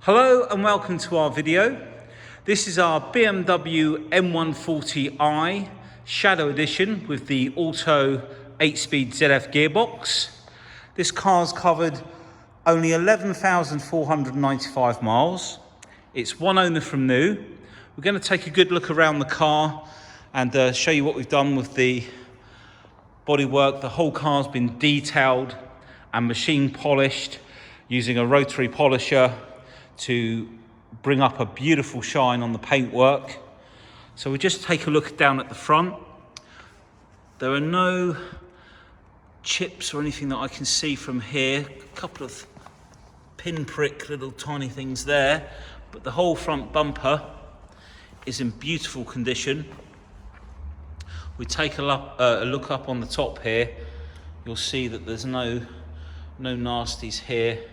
Hello and welcome to our video. This is our BMW M140i Shadow Edition with the Auto 8-speed ZF gearbox. This car's covered only 11,495 miles. It's one owner from new. We're going to take a good look around the car and show you what we've done with the bodywork. The whole car's been detailed and machine polished using a rotary polisher to bring up a beautiful shine on the paintwork. So we'll just take a look down at the front. There are no chips or anything that I can see from here. A couple of pinprick little tiny things there, but the whole front bumper is in beautiful condition. We take a look up on the top here. You'll see that there's no nasties here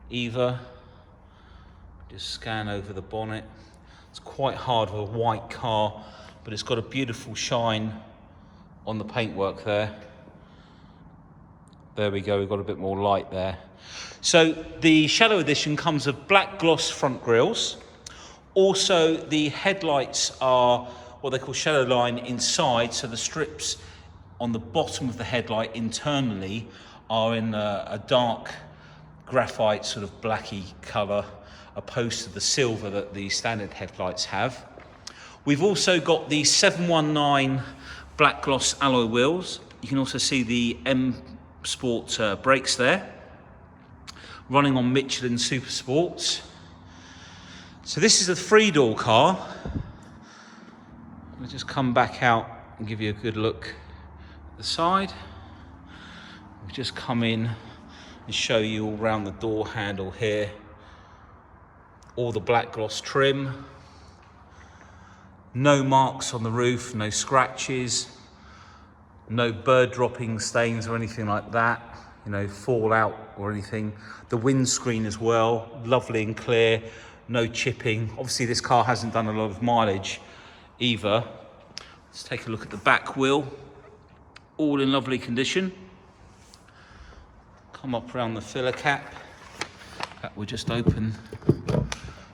either. Just scan over the bonnet. It's quite hard with a white car, but it's got a beautiful shine on the paintwork there. There we go, we've got a bit more light there. So the Shadow Edition comes with black gloss front grills. Also, the headlights are what they call shadow line inside, so the strips on the bottom of the headlight internally are in a dark graphite sort of blacky colour, opposed to the silver that the standard headlights have. We've also got the 719 black gloss alloy wheels. You can also see the M Sport brakes there, running on Michelin Super Sports. So this is a 3-door car. I'll just come back out and give you a good look at the side. We'll just come in and show you all around the door handle here. All the black gloss trim. No marks on the roof, no scratches, no bird dropping stains or anything like that, fallout or anything. The windscreen as well, lovely and clear, no chipping. Obviously this car hasn't done a lot of mileage either. Let's take a look at the back wheel, all in lovely condition. Come up around the filler cap. We'll just open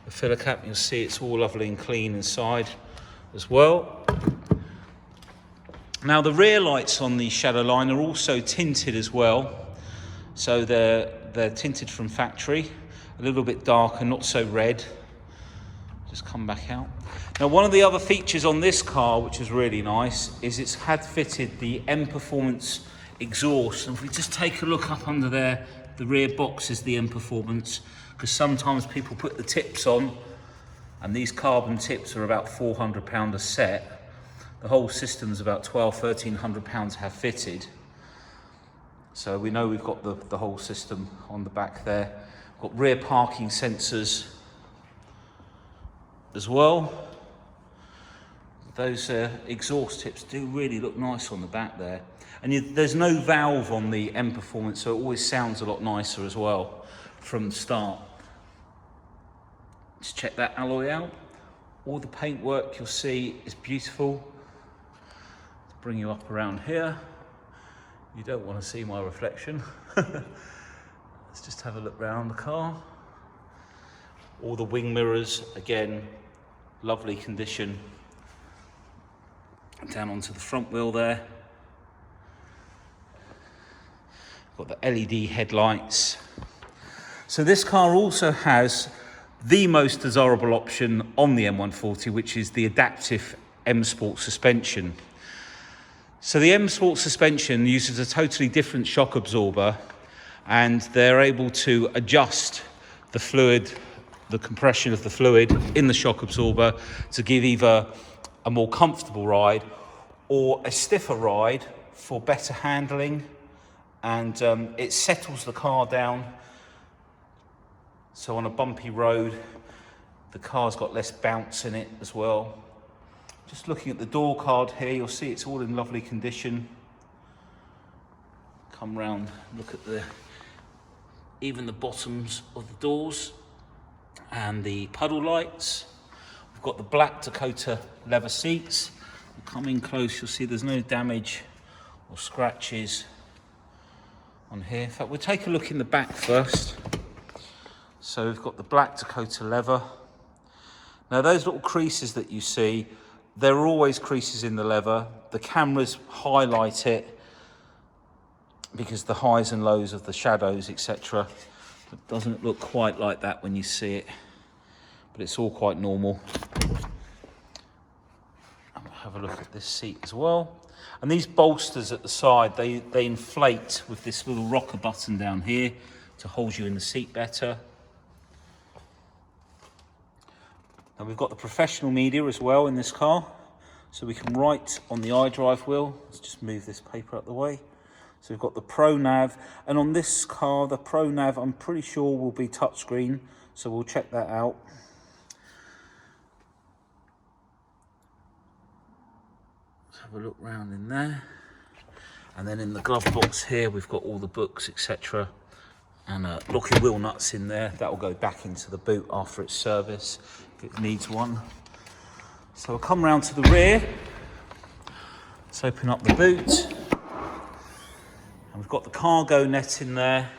the filler cap. You'll see it's all lovely and clean inside as well. Now the rear lights on the Shadow line are also tinted as well. So they're tinted from factory, a little bit darker, not so red. Just come back out. Now one of the other features on this car, which is really nice, is it's had fitted the M Performance exhaust. And if we just take a look up under there, the rear box is the M Performance, because sometimes people put the tips on and these carbon tips are about £400 a set. The whole system's about £1,200–1,300 to have fitted. So we know we've got the whole system on the back there. We've got rear parking sensors as well. Those exhaust tips do really look nice on the back there. And there's no valve on the M Performance, so it always sounds a lot nicer as well from the start. Let's check that alloy out. All the paintwork you'll see is beautiful. Let's bring you up around here. You don't want to see my reflection. Let's just have a look around the car. All the wing mirrors, again, lovely condition. Down onto the front wheel there. Got the LED headlights. So this car also has the most desirable option on the M140, which is the adaptive M Sport suspension. So the M Sport suspension uses a totally different shock absorber, and they're able to adjust the fluid, the compression of the fluid in the shock absorber to give either a more comfortable ride or a stiffer ride for better handling, and it settles the car down. So on a bumpy road, the car's got less bounce in it as well. Just looking at the door card here, you'll see it's all in lovely condition. Come round, look at even the bottoms of the doors and the puddle lights. We've got the black Dakota leather seats. Come in close, you'll see there's no damage or scratches on here. In fact, we'll take a look in the back first. So we've got the black Dakota leather. Now those little creases that you see, there are always creases in the leather. The cameras highlight it because the highs and lows of the shadows, etc. It doesn't look quite like that when you see it, but it's all quite normal. And we'll have a look at this seat as well. And these bolsters at the side, they inflate with this little rocker button down here to hold you in the seat better. And we've got the professional media as well in this car. So we can write on the iDrive wheel. Let's just move this paper out the way. So we've got the Pro Nav. And on this car, the Pro Nav, I'm pretty sure will be touchscreen. So we'll check that out. Let's have a look round in there. And then in the glove box here, we've got all the books, etc. And locking wheel nuts in there. That will go back into the boot after its service, if it needs one. So we'll come round to the rear. Let's open up the boot. And we've got the cargo net in there.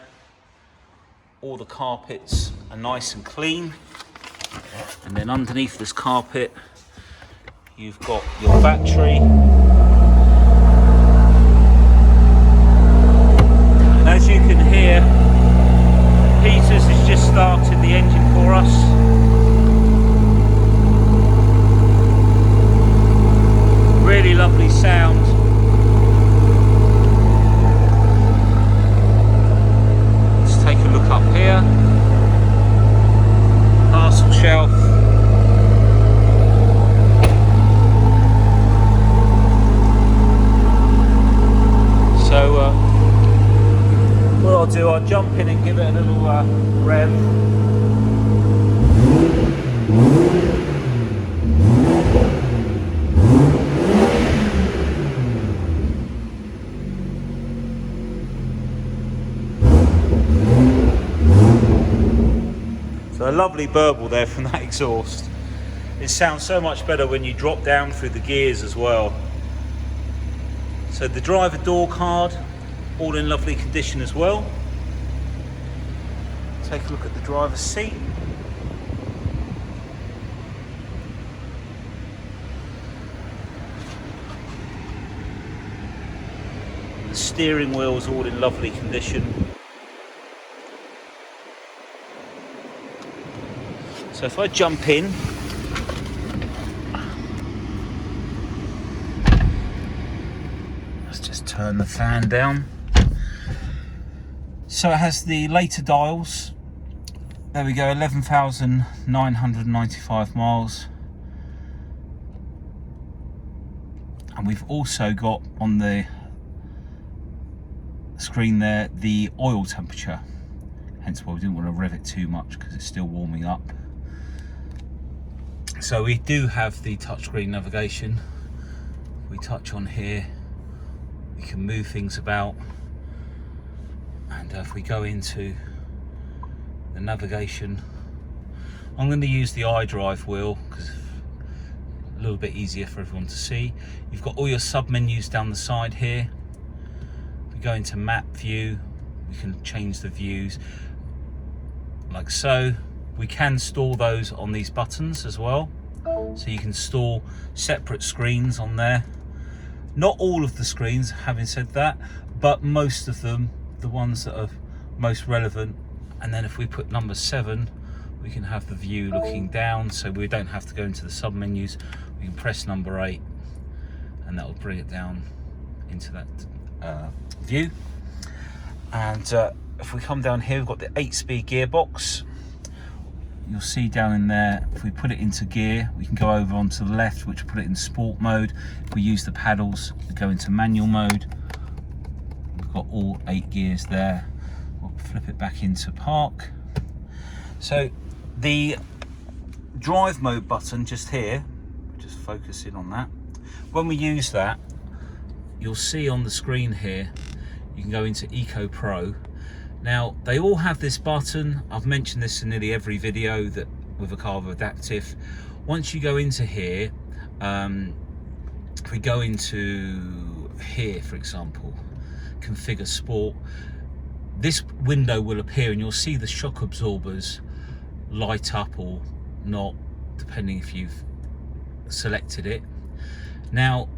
All the carpets are nice and clean. And then underneath this carpet, you've got your battery. And as you can hear, Peters has just started the engine for us. Really lovely sound. Let's take a look up here. Parcel shelf. So what I'll do, I'll jump in and give it a little rev. So a lovely burble there from that exhaust. It sounds so much better when you drop down through the gears as well. So the driver door card, all in lovely condition as well. Take a look at the driver's seat. The steering wheel is all in lovely condition. So if I jump in, let's just turn the fan down. So it has the later dials. There we go, 11,995 miles. And we've also got on the screen there the oil temperature. Hence why we didn't want to rev it too much because it's still warming up. So we do have the touchscreen navigation. If we touch on here, we can move things about. And if we go into the navigation, I'm going to use the iDrive wheel because it's a little bit easier for everyone to see. You've got all your sub menus down the side here. If we go into map view, we can change the views like so. We can store those on these buttons as well. So you can store separate screens on there. Not all of the screens, having said that, but most of them, the ones that are most relevant. And then if we put number 7, we can have the view looking down, so we don't have to go into the sub menus. We can press number 8 and that will bring it down into that view. And if we come down here, we've got the 8-speed gearbox. You'll see down in there, if we put it into gear, we can go over onto the left, which will put it in sport mode. If we use the paddles, we go into manual mode. We've got all 8 gears there. We'll flip it back into park. So the drive mode button just here, just focus in on that. When we use that, you'll see on the screen here, you can go into Eco Pro. Now, they all have this button. I've mentioned this in nearly every video that with a car with adaptive. Once you go into here, if we go into here, for example, configure sport, this window will appear and you'll see the shock absorbers light up or not, depending if you've selected it. Now,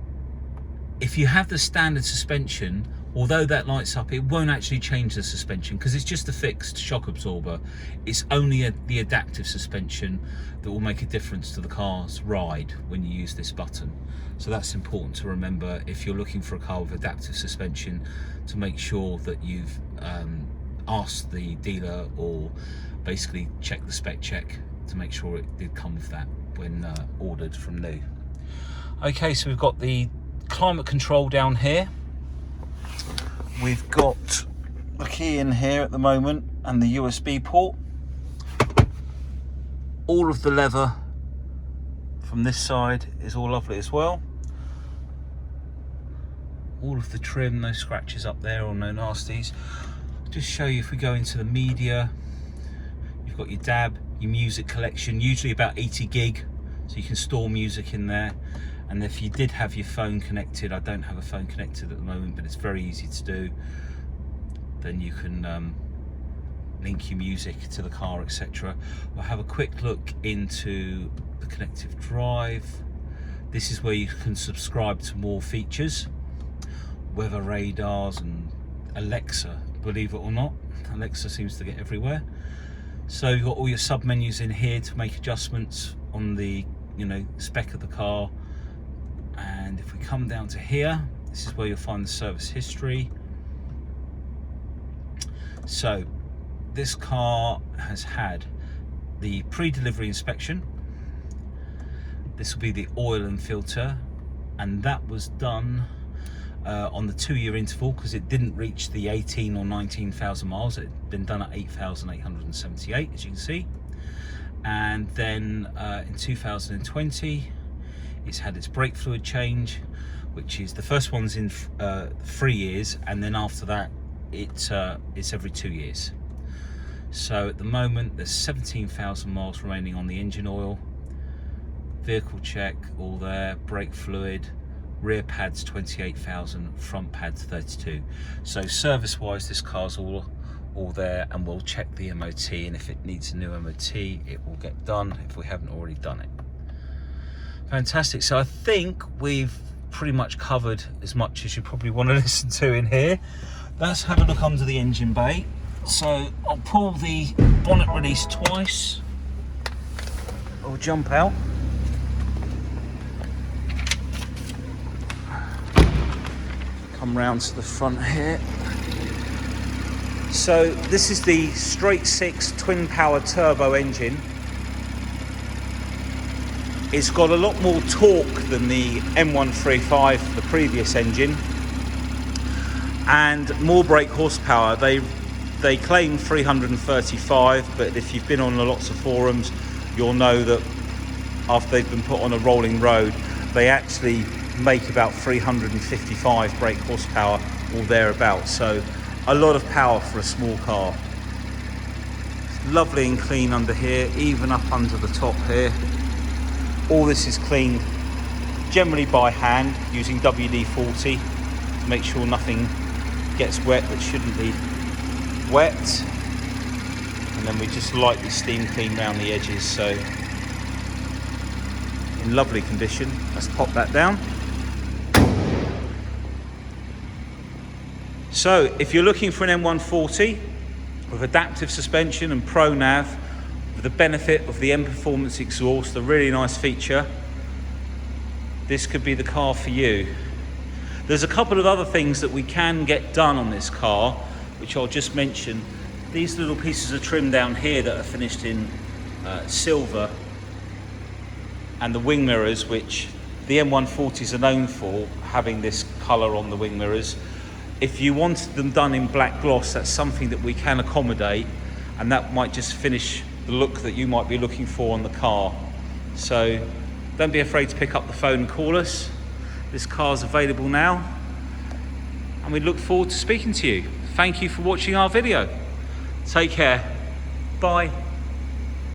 if you have the standard suspension, although that lights up, it won't actually change the suspension because it's just a fixed shock absorber. It's only the adaptive suspension that will make a difference to the car's ride when you use this button. So that's important to remember if you're looking for a car with adaptive suspension, to make sure that you've asked the dealer or basically check the spec check to make sure it did come with that when ordered from new. Okay, so we've got the climate control down here. We've got the key in here at the moment and the USB port. All of the leather from this side is all lovely as well. All of the trim, no scratches up there or no nasties. Just show you, if we go into the media, you've got your DAB, your music collection, usually about 80 gig, so you can store music in there. And if you did have your phone connected, I don't have a phone connected at the moment, but it's very easy to do, then you can link your music to the car, etc. We'll have a quick look into the connective drive. This is where you can subscribe to more features, weather radars and Alexa, believe it or not. Alexa seems to get everywhere. So you've got all your sub menus in here to make adjustments on the spec of the car. And if we come down to here, this is where you'll find the service history. So this car has had the pre-delivery inspection. This will be the oil and filter, and that was done on the 2-year interval because it didn't reach the 18 or 19,000 miles. It had been done at 8,878, as you can see. And then in 2020, it's had its brake fluid change, which is the first one's in 3 years, and then after that it's every 2 years. So at the moment there's 17,000 miles remaining on the engine oil. Vehicle check, all there. Brake fluid, rear pads 28,000, front pads 32. So service wise, this car's all there, and we'll check the MOT, and if it needs a new MOT it will get done if we haven't already done it. Fantastic. So I think we've pretty much covered as much as you probably want to listen to in here. Let's have a look under the engine bay. So I'll pull the bonnet release twice. I'll jump out. Come round to the front here. So this is the straight 6 twin power turbo engine. It's got a lot more torque than the M140i, the previous engine, and more brake horsepower. They claim 335, but if you've been on lots of forums, you'll know that after they've been put on a rolling road, they actually make about 355 brake horsepower or thereabouts. So a lot of power for a small car. It's lovely and clean under here, even up under the top here. All this is cleaned generally by hand using WD-40 to make sure nothing gets wet that shouldn't be wet. And then we just lightly steam clean around the edges, so in lovely condition. Let's pop that down. So if you're looking for an M140 with adaptive suspension and Pro Nav, with the benefit of the M Performance exhaust, a really nice feature, this could be the car for you. There's a couple of other things that we can get done on this car, which I'll just mention. These little pieces of trim down here that are finished in silver, and the wing mirrors, which the M140s are known for, having this colour on the wing mirrors. If you wanted them done in black gloss, that's something that we can accommodate, and that might just finish the look that you might be looking for on the car. So don't be afraid to pick up the phone and call us. This car's available now, and we look forward to speaking to you. Thank you for watching our video. Take care. Bye.